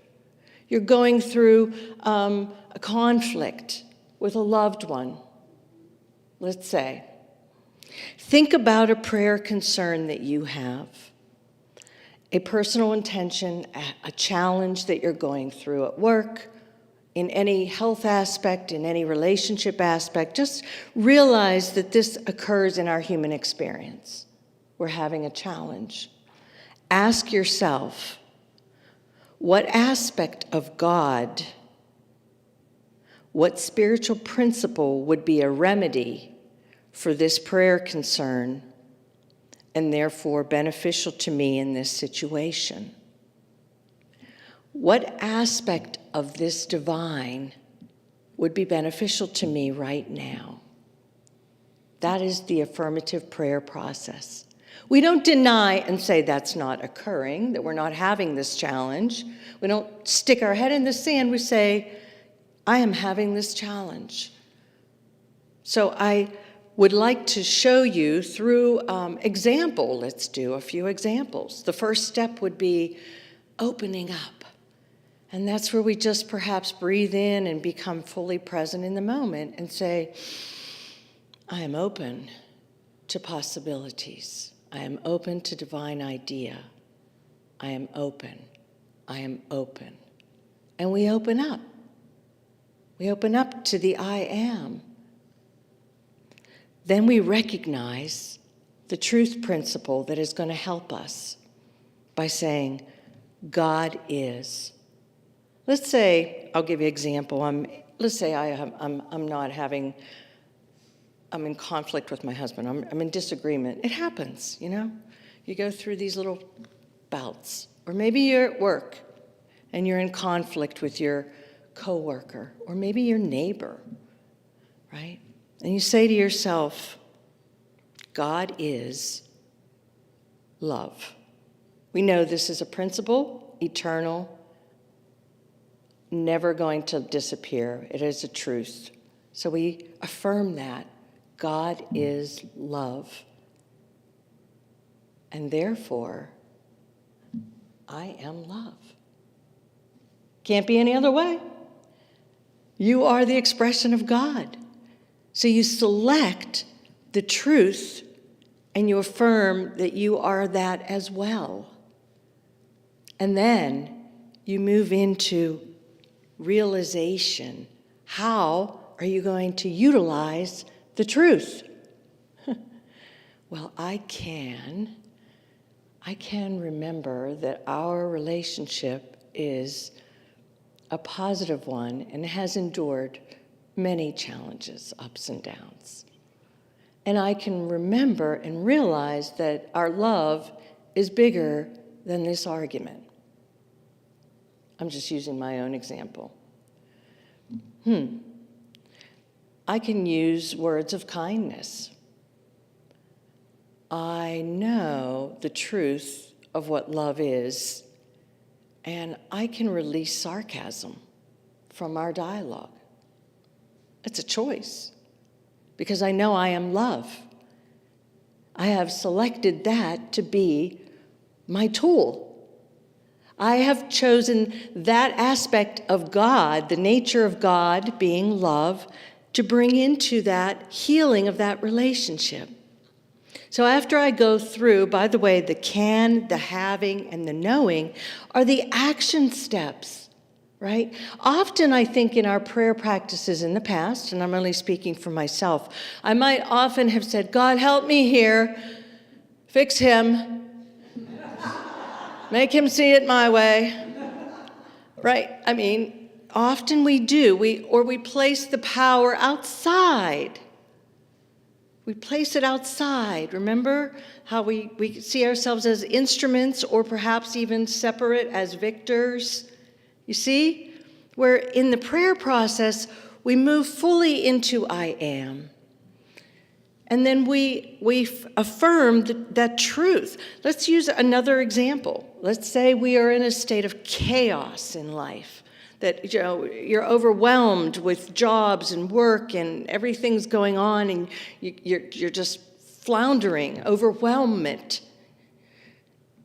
You're going through a conflict with a loved one, let's say. Think about a prayer concern that you have, a personal intention, a challenge that you're going through at work, in any health aspect, in any relationship aspect. Just realize that this occurs in our human experience. We're having a challenge. Ask yourself, what aspect of God, what spiritual principle would be a remedy for this prayer concern and therefore beneficial to me in this situation? What aspect of this divine would be beneficial to me right now? That is the affirmative prayer process. We don't deny and say that's not occurring, that we're not having this challenge. We don't stick our head in the sand. We say, I am having this challenge. So I would like to show you through example. Let's do a few examples. The first step would be opening up. And that's where we just perhaps breathe in and become fully present in the moment and say, I am open to possibilities. I am open to divine idea. I am open. I am open. And we open up. We open up to the I am. Then we recognize the truth principle that is going to help us by saying, God is. Let's say, I'll give you an example. Let's say I'm in conflict with my husband. I'm in disagreement. It happens, you know? You go through these little bouts. Or maybe you're at work and you're in conflict with your coworker, or maybe your neighbor, right? And you say to yourself, God is love. We know this is a principle, eternal, never going to disappear. It is a truth. So we affirm that. God is love. And therefore, I am love. Can't be any other way. You are the expression of God. So you select the truth and you affirm that you are that as well. And then you move into realization. How are you going to utilize the truth? Well, I can remember that our relationship is a positive one and has endured many challenges, ups and downs. And I can remember and realize that our love is bigger than this argument. I'm just using my own example. I can use words of kindness. I know the truth of what love is, and I can release sarcasm from our dialogue. It's a choice, because I know I am love. I have selected that to be my tool. I have chosen that aspect of God, the nature of God being love, to bring into that healing of that relationship. So after I go through, by the way, the can, the having, and the knowing are the action steps, right? Often I think in our prayer practices in the past, and I'm only speaking for myself, I might often have said, God, help me here, fix him, make him see it my way, right? I mean, often we do, we place the power outside. We place it outside. Remember how we see ourselves as instruments, or perhaps even separate as victors? You see? Where in the prayer process, we move fully into I am. And then we affirm that truth. Let's use another example. Let's say we are in a state of chaos in life, that you're overwhelmed with jobs and work and everything's going on, and you're just floundering, overwhelmment.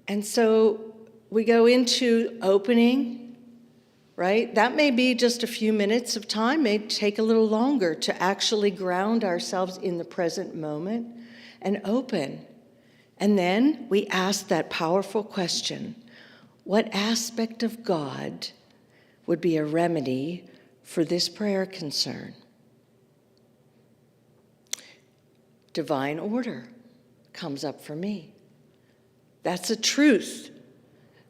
And so we go into opening. Right? That may be just a few minutes of time, may take a little longer to actually ground ourselves in the present moment and open. And then we ask that powerful question, what aspect of God would be a remedy for this prayer concern? Divine order comes up for me. That's a truth.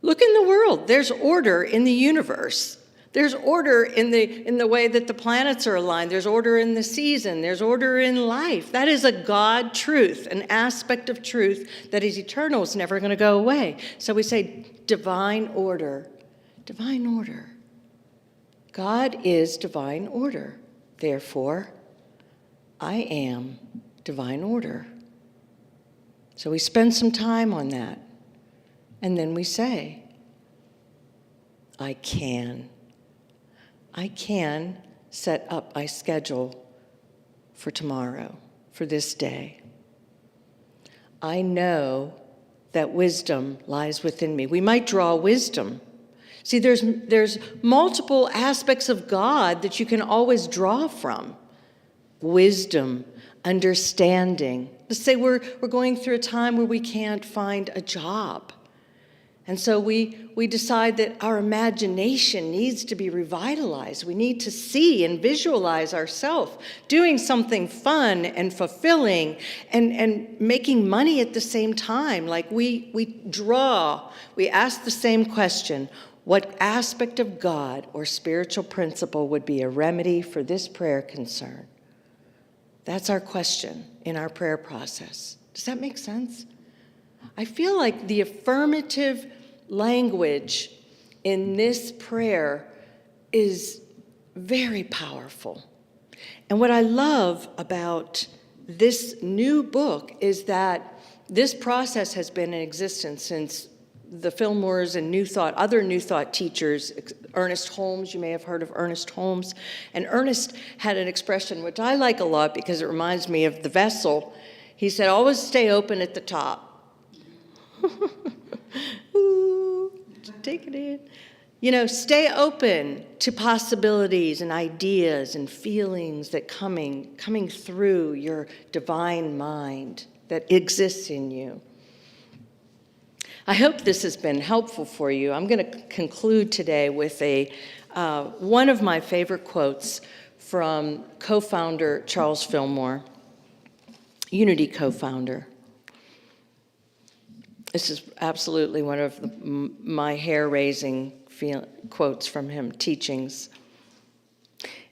Look in the world. There's order in the universe. There's order in the way that the planets are aligned. There's order in the season. There's order in life. That is a God truth, an aspect of truth that is eternal. It's never going to go away. So we say divine order. Divine order. God is divine order. Therefore, I am divine order. So we spend some time on that. And then we say, I can set up my schedule for tomorrow, for this day. I know that wisdom lies within me. We might draw wisdom. See, there's multiple aspects of God that you can always draw from. Wisdom, understanding. Let's say we're going through a time where we can't find a job. And so we decide that our imagination needs to be revitalized. We need to see and visualize ourselves doing something fun and fulfilling and making money at the same time. Like we ask the same question: what aspect of God or spiritual principle would be a remedy for this prayer concern? That's our question in our prayer process. Does that make sense? I feel like the affirmative language in this prayer is very powerful. And what I love about this new book is that this process has been in existence since the Fillmores and other New Thought teachers, Ernest Holmes, you may have heard of Ernest Holmes. And Ernest had an expression which I like a lot because it reminds me of the vessel. He said, always stay open at the top. Ooh, take it in. You know, stay open to possibilities and ideas and feelings that coming through your divine mind that exists in you. I hope this has been helpful for you. I'm going to conclude today with one of my favorite quotes from co-founder Charles Fillmore, Unity co-founder. This is absolutely one of my hair-raising quotes from him, teachings.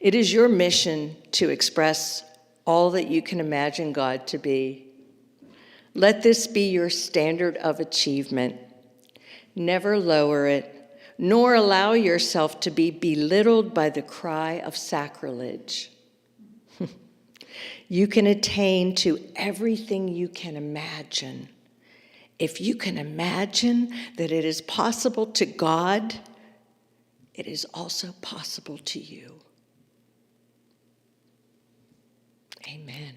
It is your mission to express all that you can imagine God to be. Let this be your standard of achievement. Never lower it, nor allow yourself to be belittled by the cry of sacrilege. You can attain to everything you can imagine. If you can imagine that it is possible to God, it is also possible to you. Amen.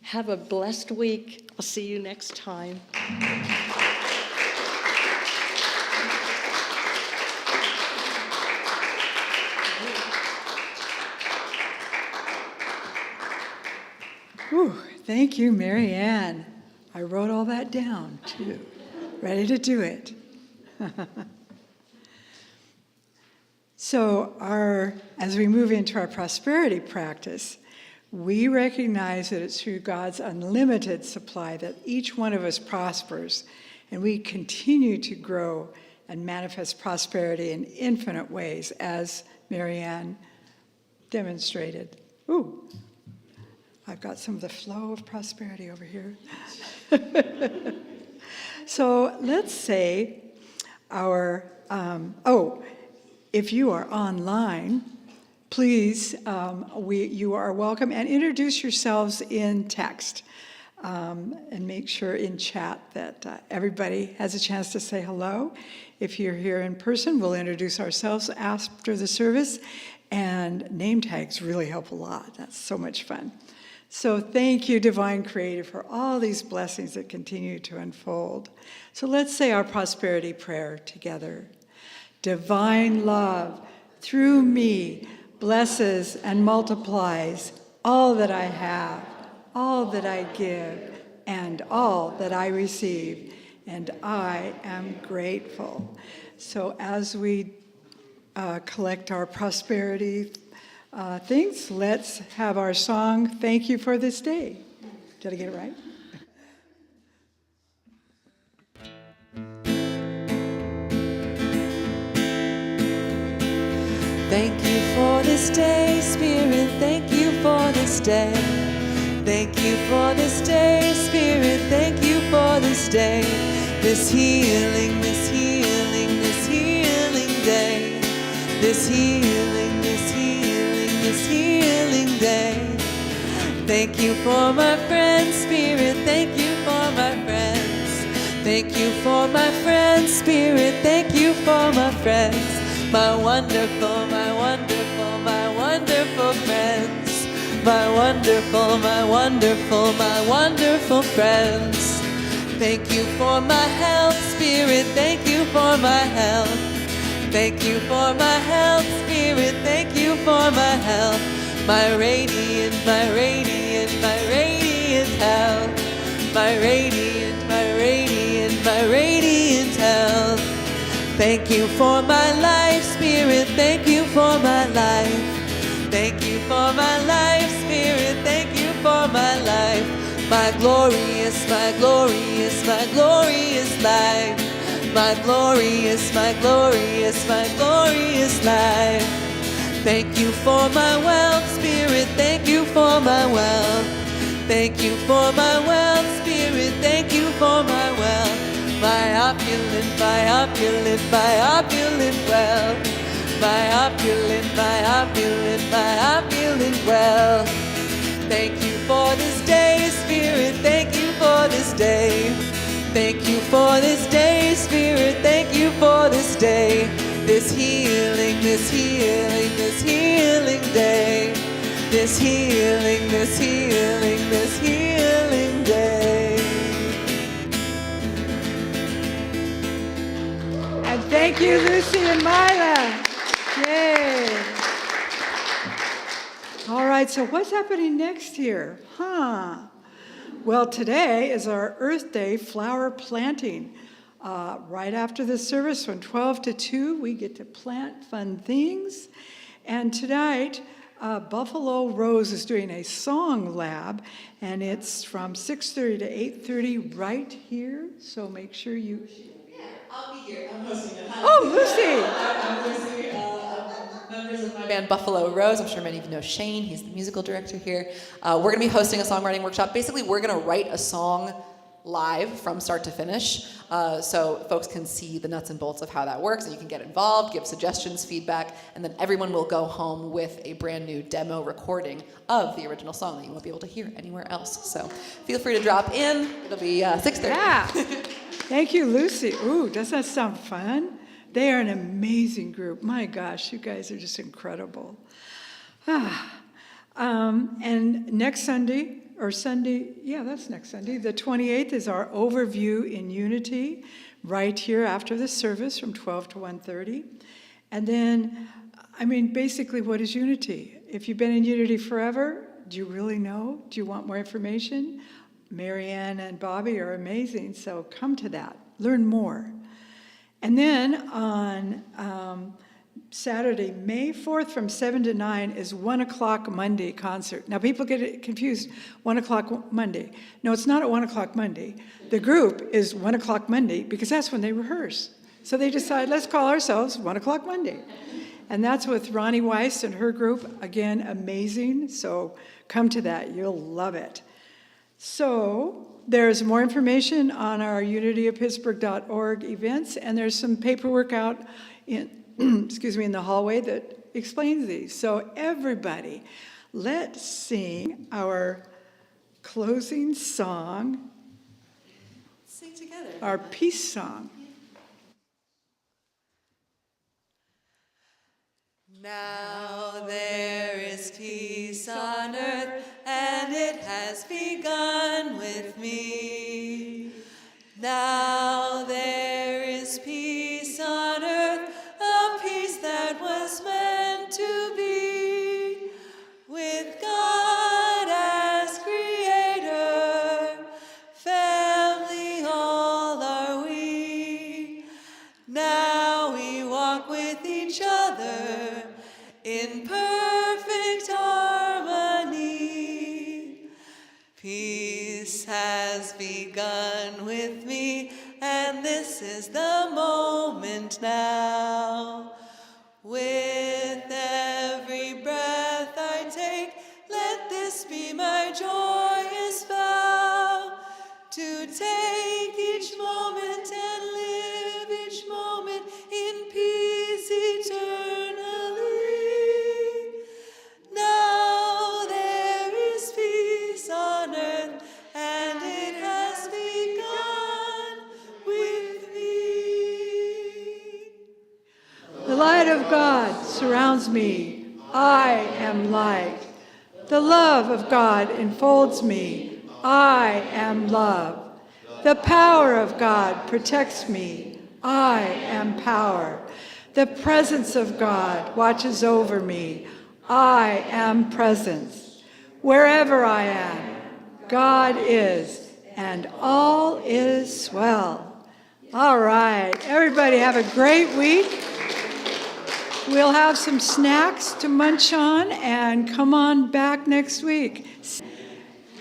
Have a blessed week. I'll see you next time. Whew, thank you, Maryann. I wrote all that down, too. Ready to do it. So as we move into our prosperity practice, we recognize that it's through God's unlimited supply that each one of us prospers, and we continue to grow and manifest prosperity in infinite ways, as Maryann demonstrated. Ooh, I've got some of the flow of prosperity over here. So let's say if you are online, please, you are welcome, and introduce yourselves in text, and make sure in chat that everybody has a chance to say hello. If you're here in person, we'll introduce ourselves after the service, and name tags really help a lot. That's so much fun. So thank you, Divine Creator, for all these blessings that continue to unfold. So let's say our prosperity prayer together. Divine love, through me, blesses and multiplies all that I have, all that I give, and all that I receive, and I am grateful. So as we collect our prosperity things, let's have our song, Thank You for This Day. Did I get it right? Thank you for this day, Spirit, thank you for this day. Thank you for this day, Spirit, thank you for this day. This healing, this healing, this healing day. This healing, this healing, this healing day. Thank you for my friends, Spirit, thank you for my friends. Thank you for my friends, Spirit, thank you for my friends. My wonderful, my wonderful, my wonderful friends. My wonderful, my wonderful, my wonderful friends. Thank you for my health, Spirit, thank you for my health. Thank you for my health, Spirit, thank you for my health. my radiant, my radiant, my radiant health, my radiant, my radiant, my radiant health. Thank you for my life, Spirit, thank you for my life. Thank you for my life, Spirit, thank you for my life. My glorious, my glorious, my glorious life. My glorious, my glorious, my glorious life. Thank you for my wealth, Spirit, thank you for my wealth. Thank you for my wealth, Spirit, thank you for my wealth. My opulent, my opulent, my opulent wealth. My opulent, my opulent, my opulent wealth. Thank you for this day, Spirit, thank you for this day. Thank you for this day, Spirit, thank you for this day. This healing, this healing, this healing day. This healing, this healing, this healing day. And thank you, Lucy and Mila. Yay. All right, so what's happening next year? Well, today is our Earth Day flower planting. Right after the service from 12 to 2, we get to plant fun things. And tonight, Buffalo Rose is doing a song lab, and it's from 6:30 to 8:30 right here. So make sure you... I'll be here. I'm hosting it. Oh, Lucy! I'm hosting members of my band Buffalo Rose. I'm sure many of you know Shane. He's the musical director here. We're going to be hosting a songwriting workshop. Basically, we're going to write a song live from start to finish, so folks can see the nuts and bolts of how that works, and you can get involved, give suggestions, feedback, and then everyone will go home with a brand new demo recording of the original song that you won't be able to hear anywhere else. So feel free to drop in. It'll be 6:30. Yeah. Thank you, Lucy. Ooh, doesn't that sound fun? They are an amazing group. My gosh, you guys are just incredible. And next Sunday, that's next Sunday, the 28th is our overview in Unity, right here after the service from 12 to 1:30. And then, basically, what is Unity? If you've been in Unity forever, do you really know? Do you want more information? Maryann and Bobby are amazing, so come to that. Learn more. And then on Saturday, May 4th from 7 to 9 is 1 o'clock Monday concert. Now people get it confused, 1 o'clock Monday. No, it's not at 1 o'clock Monday. The group is 1 o'clock Monday because that's when they rehearse. So they decide, let's call ourselves 1 o'clock Monday. And that's with Ronnie Weiss and her group. Again, amazing. So come to that, you'll love it. So there's more information on our unityofpittsburgh.org events, and there's some paperwork out in in the hallway that explains these. So everybody, let's sing our closing song, Sing together. our peace song. Now there is peace on earth, and it has begun with me. Now there is peace on earth, a peace that was meant to be, with God as creator, family all are we. Now we walk with each other in perfect harmony. Peace has begun with me, and this is the moment now. With every breath I take, let this be my joyous vow, to take each moment and live each moment in peace eternally. Now there is peace on earth, and it has begun with me. The light of God surrounds me. I am light. The love of God enfolds me. I am love. The power of God protects me. I am power. The presence of God watches over me. I am presence. Wherever I am, God is, and all is well. All right, everybody have a great week. We'll have some snacks to munch on, and come on back next week.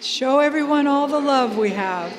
Show everyone all the love we have.